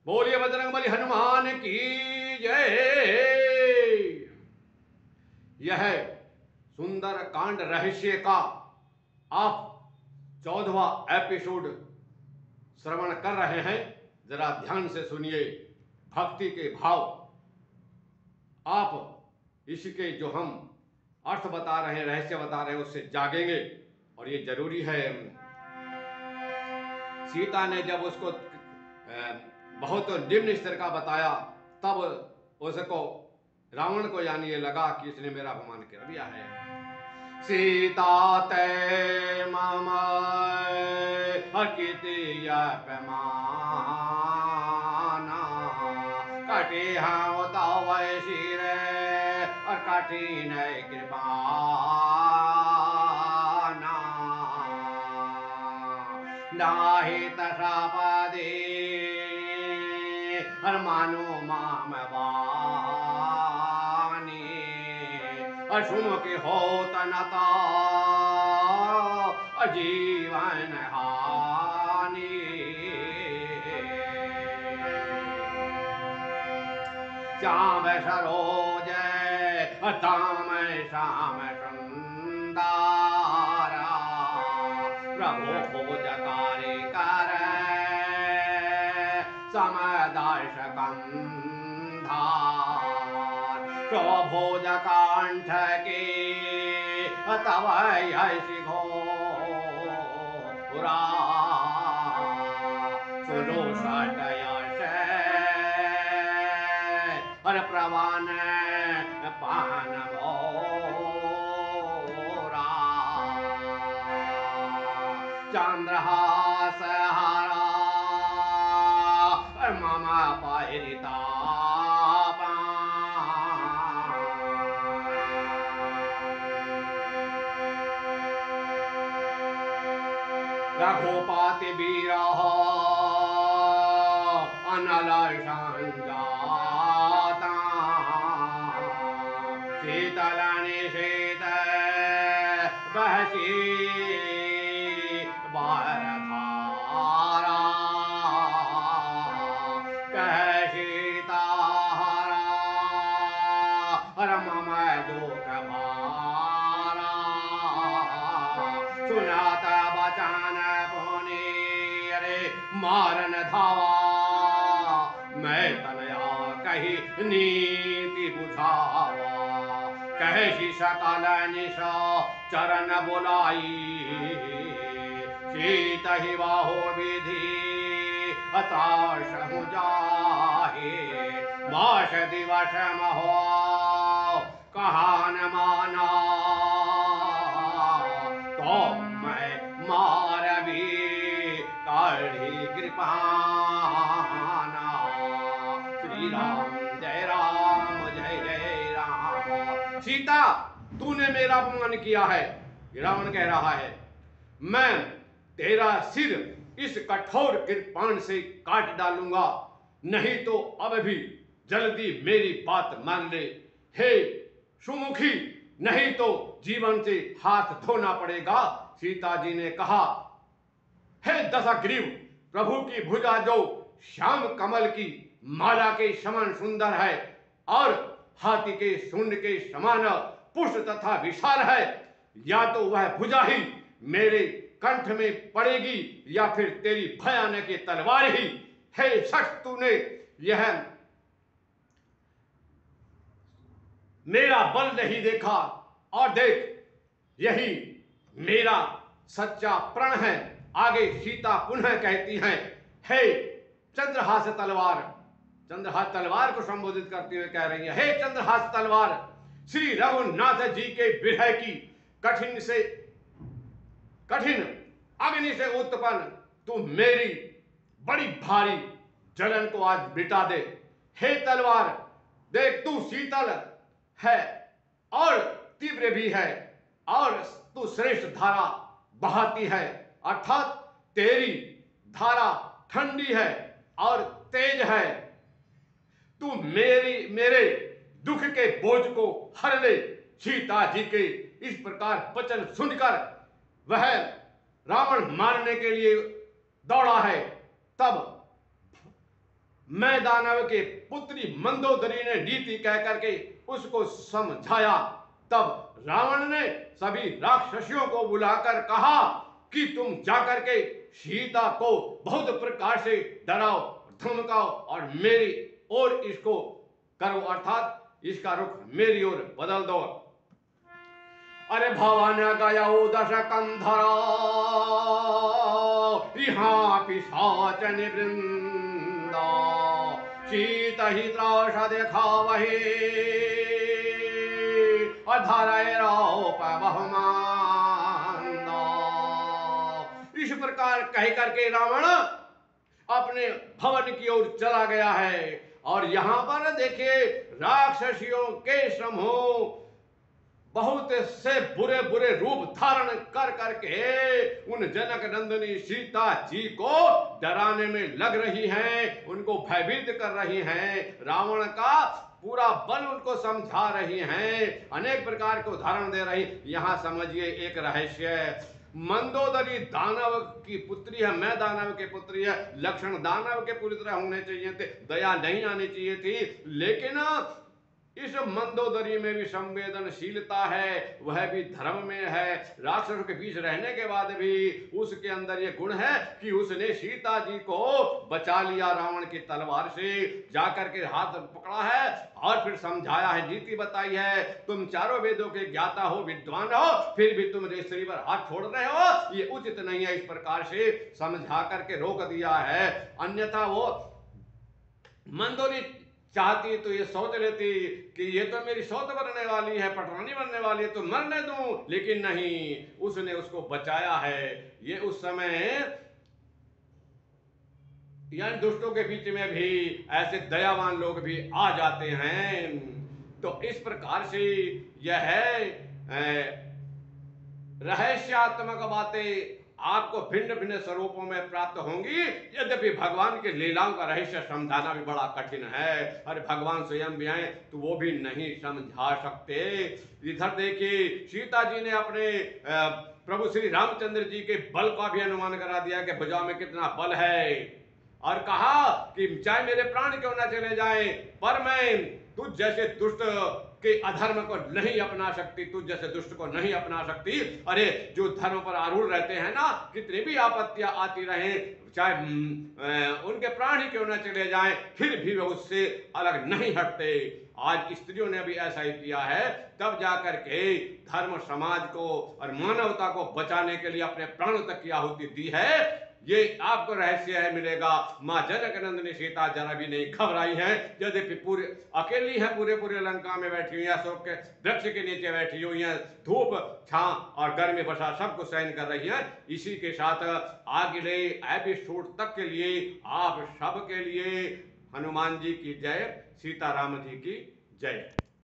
बोलिए बजरंगबली हनुमान की जय। यह सुंदर कांड रहस्य का आप 14वां एपिसोड श्रवण कर रहे हैं। जरा ध्यान से सुनिए, भक्ति के भाव। आप इसके जो हम अर्थ बता रहे हैं, रहस्य बता रहे हैं, उससे जागेंगे और ये जरूरी है। सीता ने जब उसको बहुत निम्न स्तर का बताया, तब उसको रावण को यानी ये लगा कि इसने मेरा अपमान कर दिया है। सीता ते मम अर्कित अपमाना कटे हम तव शिर और कठिन कृपा नाहि तसापदे हर मानो माम वाणी असुमुख हो तनता जीवन हानि श्याम सरोज ताम श्याम सुंदरा प्रभु भोज कार्य कर समदर्श कंधार प्रभोज कांठ के तव यशि घोरा सुनो सटयश हर प्रवान पान भोरा चंद्रहास हारा मम परिता रघुपति वीरः अनल संजाता शीतल निषेध बहसी बारधारा कह सीताहरा हर मम दुख भारा सुनात बचन पुनि अरे मारन धावा मैं तनया कही नीति बुझावा कह सकल निशा चरण बुलाई सीत ही बाहो विधि हताश हूँ जाहे मास दिवस महो कहा न माना तो मैं मार भी कढ़ी कृपाना श्री राम जय राम। सीता, तूने मेरा अपमान किया है। रावण कह रहा है, मैं तेरा सिर इस कठोर कृपाण से काट डालूंगा, नहीं तो अब भी जल्दी मेरी बात मान ले। हे सुमुखी, नहीं तो जीवन से हाथ धोना पड़ेगा। सीता जी ने कहा, हे दशग्रीव, प्रभु की भुजा जो श्याम कमल की माला के समान सुंदर है और हाथी के सूंड के समान पुष्ट तथा विशाल है, या तो वह भुजा ही मेरे कंठ में पड़ेगी या फिर तेरी भयानक तलवार ही। हे शख्स, तूने यह मेरा बल नहीं देखा, और देख यही मेरा सच्चा प्रण है। आगे सीता पुनः कहती हैं, हे चंद्रहास तलवार, चंद्रहास तलवार को संबोधित करते हुए कह रही है, हे चंद्रहास तलवार, श्री रघुनाथ जी के विरह की कठिन अग्नि से उत्पन्न तू मेरी बड़ी भारी जलन को आज मिटा दे। हे तलवार, देख तू शीतल है और तीव्र भी है, और तू श्रेष्ठ धारा बहाती है, अर्थात तेरी धारा ठंडी है और तेज है। तू मेरे दुख के बोझ को हर ले। सीता जी के इस प्रकार वचन सुनकर वह रावण मारने के लिए दौड़ा है। तब मैं दानव के पुत्री मंदोदरी ने नीति कह करके उसको समझाया। तब रावण ने सभी राक्षसियों को बुलाकर कहा कि तुम जाकर के सीता को बहुत प्रकार से डराओ, धमकाओ और मेरी ओर इसको करो, अर्थात इसका रुख मेरी ओर बदल दो। अरे भवन गयो दश कंधरा यहाँ पिशाच निवृंदा शीत ही त्रास देखावहि इस प्रकार कह करके रावण अपने भवन की ओर चला गया है। और यहां पर देखिए राक्षसियों के समूह बहुत से बुरे बुरे रूप धारण कर करके उन जनक नंदिनी सीता जी को डराने में लग रही हैं, उनको भयभीत कर रही हैं, रावण का पूरा बल उनको समझा रही हैं, अनेक प्रकार के उदाहरण दे रही। यहां समझिए एक रहस्य, मंदोदरी दानव की पुत्री है, मैं दानव के पुत्री है, लक्षण दानव के पूरी तरह होने चाहिए थे, दया नहीं आनी चाहिए थी, लेकिन इस मंदोदरी में भी संवेदनशीलता है, वह भी धर्म में है, राक्षसों के बीच रहने के बाद भी उसके अंदर यह गुण है कि उसने सीता जी को बचा लिया रावण की तलवार से, जाकर के हाथ पकड़ा है और फिर समझाया है, नीति बताई है। तुम चारों वेदों के ज्ञाता हो, विद्वान हो, फिर भी तुम स्त्री पर हाथ छोड़ रहे हो, ये उचित नहीं है। इस प्रकार से समझा करके रोक दिया है। अन्यथा वो मंदोदरी चाहती तो ये सोच लेती कि ये तो मेरी सौत बनने वाली है, पटरानी बनने वाली है, तो मरने दूं, लेकिन नहीं, उसने उसको बचाया है। ये उस समय यानी दुष्टों के बीच में भी ऐसे दयावान लोग भी आ जाते हैं। तो इस प्रकार से यह रहस्यात्मक बातें आपको भिन्न भिन्न स्वरूपों में प्राप्त होंगी। यद्यपि भगवान के लीलाओं का रहस्य समझाना भी बड़ा कठिन है, अरे भगवान स्वयं भी आए तो वो भी नहीं समझा सकते। इधर देखिए सीता जी ने अपने प्रभु श्री रामचंद्र जी के बल का भी अनुमान करा दिया कि भुजाओं में कितना बल है, और कहा कि चाहे मेरे प्राण क्यों ना चले जाए, पर मैं तुझ जैसे दुष्ट के अधर्म को नहीं अपना सकती, तुझ जैसे दुष्ट को नहीं अपना सकती। अरे जो धर्म पर आरूढ़ रहते हैं ना, कितनी भी आपत्तियां आती रहें, चाहे उनके प्राण ही क्यों ना चले जाएं, फिर भी वो उससे अलग नहीं हटते। आज स्त्रियों ने भी ऐसा ही किया है, तब जाकर के धर्म समाज को और मानवता को बचाने के लिए अपने प्राणों तक की आहुति दी है। ये आपको रहस्य है मिलेगा। माँ जनक नंदिनी सीता जरा भी नहीं घबराई है, यद्यपि पूरे अकेली है, पूरे लंका में बैठी हुई है, अशोक के वृक्ष के नीचे बैठी हुई है, धूप छां और गर्मी वर्षा सबको सहन कर रही है। इसी के साथ अगले एपिसोड तक के लिए आप सब के लिए हनुमान जी की जय, सीताराम जी की जय।